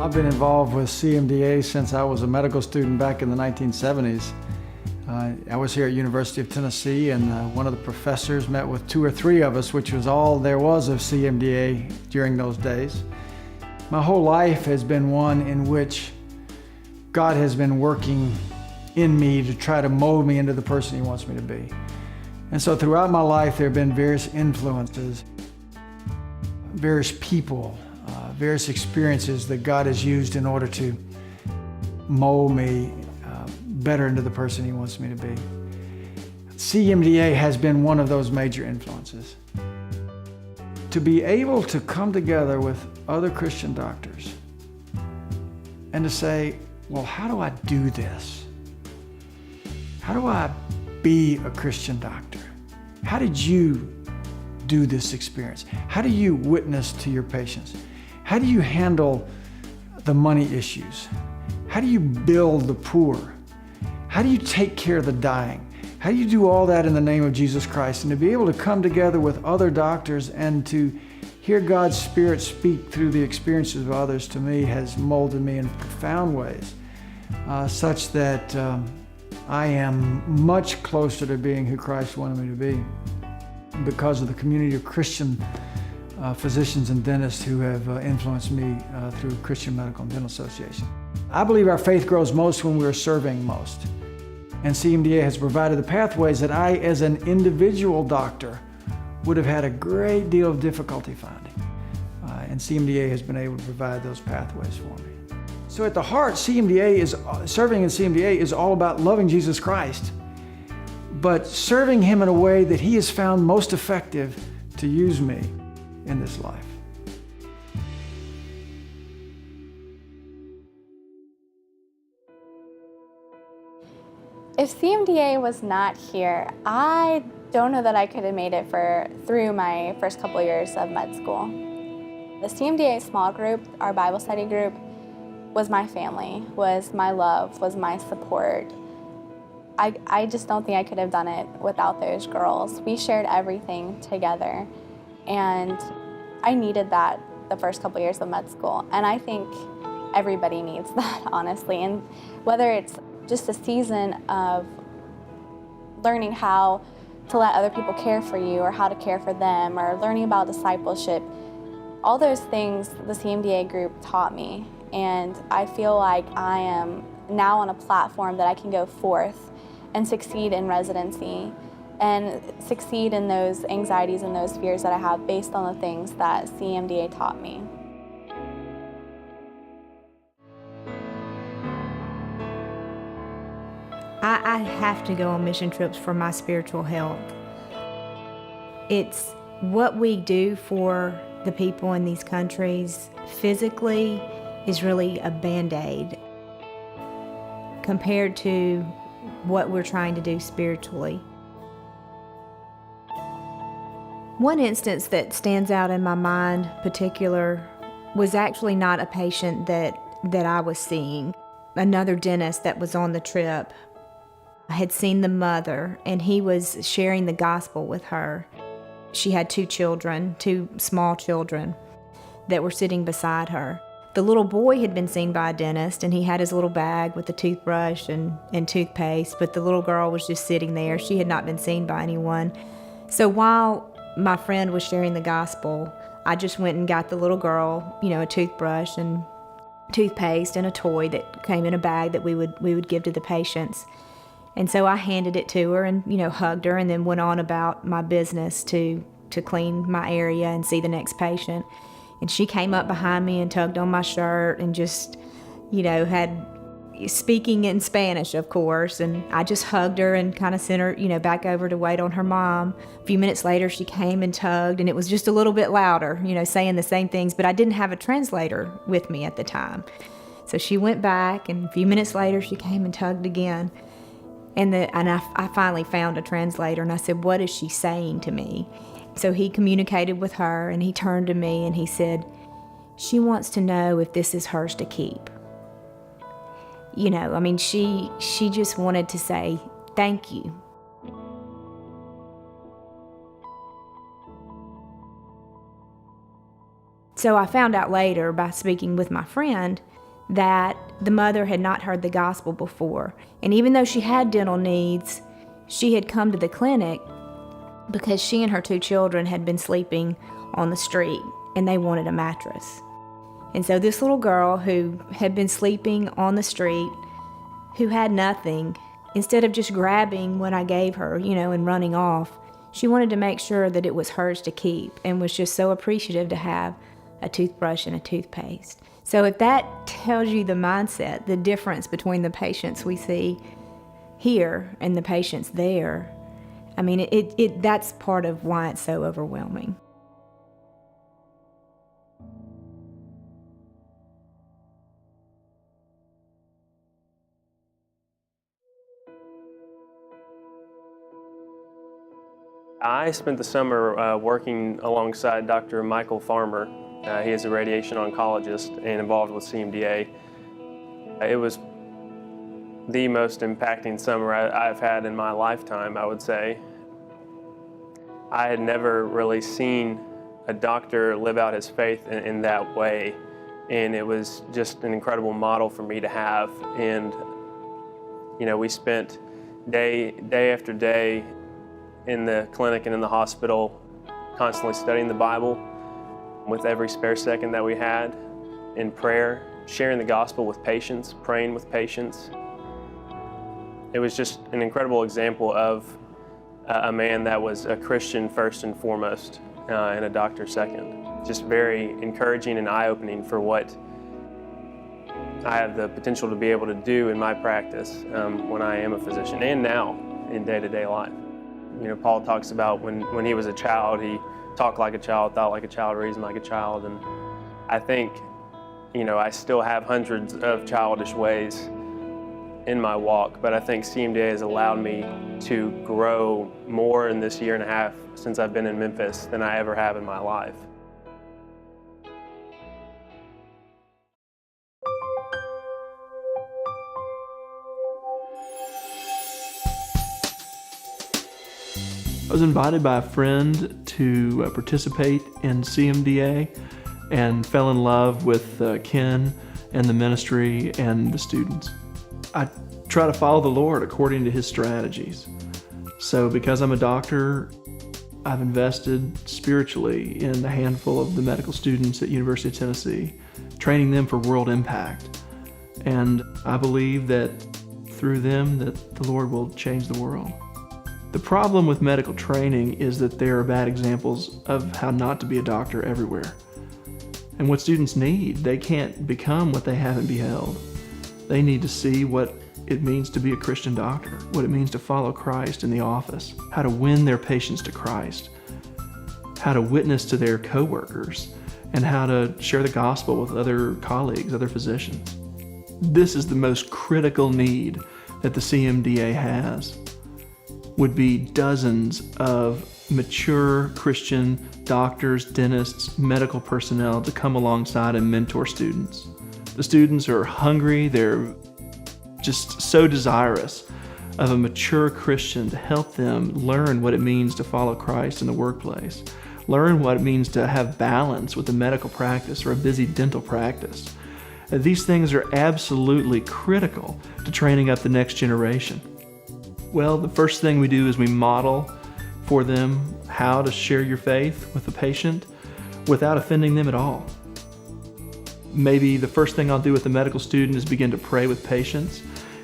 I've been involved with CMDA since I was a medical student back in the 1970s. I was here at University of Tennessee, and one of the professors met with 2 or 3 of us, which was all there was of CMDA during those days. My whole life has been one in which God has been working in me to try to mold me into the person He wants me to be. And so throughout my life, there have been various influences, various people, various experiences that God has used in order to mold me better into the person He wants me to be. CMDA has been one of those major influences. To be able to come together with other Christian doctors and to say, well, how do I do this? How do I be a Christian doctor? How did you do this experience? How do you witness to your patients? How do you handle the money issues? How do you build the poor? How do you take care of the dying? How do you do all that in the name of Jesus Christ? And to be able to come together with other doctors and to hear God's Spirit speak through the experiences of others, to me, has molded me in profound ways, such that I am much closer to being who Christ wanted me to be because of the community of Christian physicians and dentists who have influenced me through Christian Medical and Dental Association. I believe our faith grows most when we are serving most. And CMDA has provided the pathways that I, as an individual doctor, would have had a great deal of difficulty finding. And CMDA has been able to provide those pathways for me. So at the heart, serving in CMDA is all about loving Jesus Christ, but serving Him in a way that He has found most effective to use me in this life. If CMDA was not here, I don't know that I could have made it through my first couple years of med school. The CMDA small group, our Bible study group, was my family, was my love, was my support. I just don't think I could have done it without those girls. We shared everything together, and I needed that the first couple years of med school, and I think everybody needs that, honestly. And whether it's just a season of learning how to let other people care for you or how to care for them or learning about discipleship, all those things the CMDA group taught me. And I feel like I am now on a platform that I can go forth and succeed in residency and succeed in those anxieties and those fears that I have based on the things that CMDA taught me. I have to go on mission trips for my spiritual health. It's what we do for the people in these countries physically is really a Band-Aid compared to what we're trying to do spiritually. One instance that stands out in my mind particular was actually not a patient that I was seeing. Another dentist that was on the trip had seen the mother, and he was sharing the gospel with her. She had 2 children, 2 small children that were sitting beside her. The little boy had been seen by a dentist, and he had his little bag with the toothbrush and toothpaste, but the little girl was just sitting there. She had not been seen by anyone. So while my friend was sharing the gospel, I just went and got the little girl, a toothbrush and toothpaste and a toy that came in a bag that we would give to the patients. And so I handed it to her and, hugged her, and then went on about my business to clean my area and see the next patient. And she came up behind me and tugged on my shirt and just, had speaking in Spanish, of course. And I just hugged her and kind of sent her, back over to wait on her mom. A few minutes later, she came and tugged, and it was just a little bit louder, saying the same things. But I didn't have a translator with me at the time. So she went back, and a few minutes later, she came and tugged again. And I finally found a translator, and I said, "What is she saying to me?" So he communicated with her, and he turned to me and he said, "She wants to know if this is hers to keep." She just wanted to say, "Thank you." So I found out later by speaking with my friend that the mother had not heard the gospel before. And even though she had dental needs, she had come to the clinic because she and her 2 children had been sleeping on the street and they wanted a mattress. And so this little girl who had been sleeping on the street, who had nothing, instead of just grabbing what I gave her, and running off, she wanted to make sure that it was hers to keep and was just so appreciative to have a toothbrush and a toothpaste. So if that tells you the mindset, the difference between the patients we see here and the patients there, I mean, that's part of why it's so overwhelming. I spent the summer working alongside Dr. Michael Farmer. He is a radiation oncologist and involved with CMDA. It was the most impacting summer I've had in my lifetime, I would say. I had never really seen a doctor live out his faith in that way, and it was just an incredible model for me to have. And we spent day after day in the clinic and in the hospital constantly studying the Bible with every spare second that we had, in prayer, sharing the gospel with patients, praying with patients. It was just an incredible example of a man that was a Christian first and foremost, and a doctor second. Just very encouraging and eye-opening for what I have the potential to be able to do in my practice when I am a physician, and now in day-to-day life. Paul talks about when he was a child, he talked like a child, thought like a child, reasoned like a child, and I think, I still have hundreds of childish ways in my walk, but I think CMDA has allowed me to grow more in this year and a half since I've been in Memphis than I ever have in my life. I was invited by a friend to participate in CMDA and fell in love with Ken and the ministry and the students. I try to follow the Lord according to His strategies. So because I'm a doctor, I've invested spiritually in a handful of the medical students at University of Tennessee, training them for world impact. And I believe that through them that the Lord will change the world. The problem with medical training is that there are bad examples of how not to be a doctor everywhere. And what students need, they can't become what they haven't beheld. They need to see what it means to be a Christian doctor, what it means to follow Christ in the office, how to win their patients to Christ, how to witness to their coworkers, and how to share the gospel with other colleagues, other physicians. This is the most critical need that the CMDA has. Would be dozens of mature Christian doctors, dentists, medical personnel to come alongside and mentor students. The students are hungry, they're just so desirous of a mature Christian to help them learn what it means to follow Christ in the workplace, learn what it means to have balance with a medical practice or a busy dental practice. These things are absolutely critical to training up the next generation. Well, the first thing we do is we model for them how to share your faith with the patient without offending them at all. Maybe the first thing I'll do with the medical student is begin to pray with patients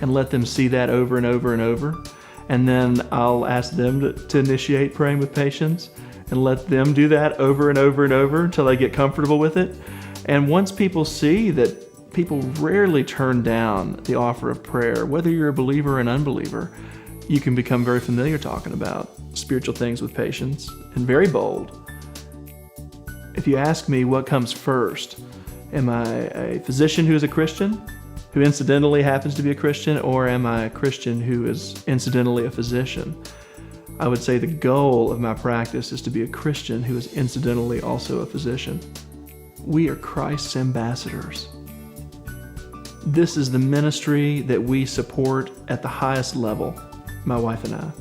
and let them see that over and over and over. And then I'll ask them to initiate praying with patients and let them do that over and over and over until they get comfortable with it. And once people see that people rarely turn down the offer of prayer, whether you're a believer or an unbeliever, you can become very familiar talking about spiritual things with patients and very bold. If you ask me what comes first, am I a physician who is a Christian, who incidentally happens to be a Christian, or am I a Christian who is incidentally a physician? I would say the goal of my practice is to be a Christian who is incidentally also a physician. We are Christ's ambassadors. This is the ministry that we support at the highest level, my wife and I.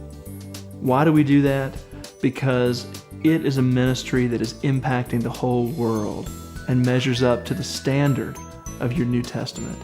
Why do we do that? Because it is a ministry that is impacting the whole world. and measures up to the standard of your New Testament.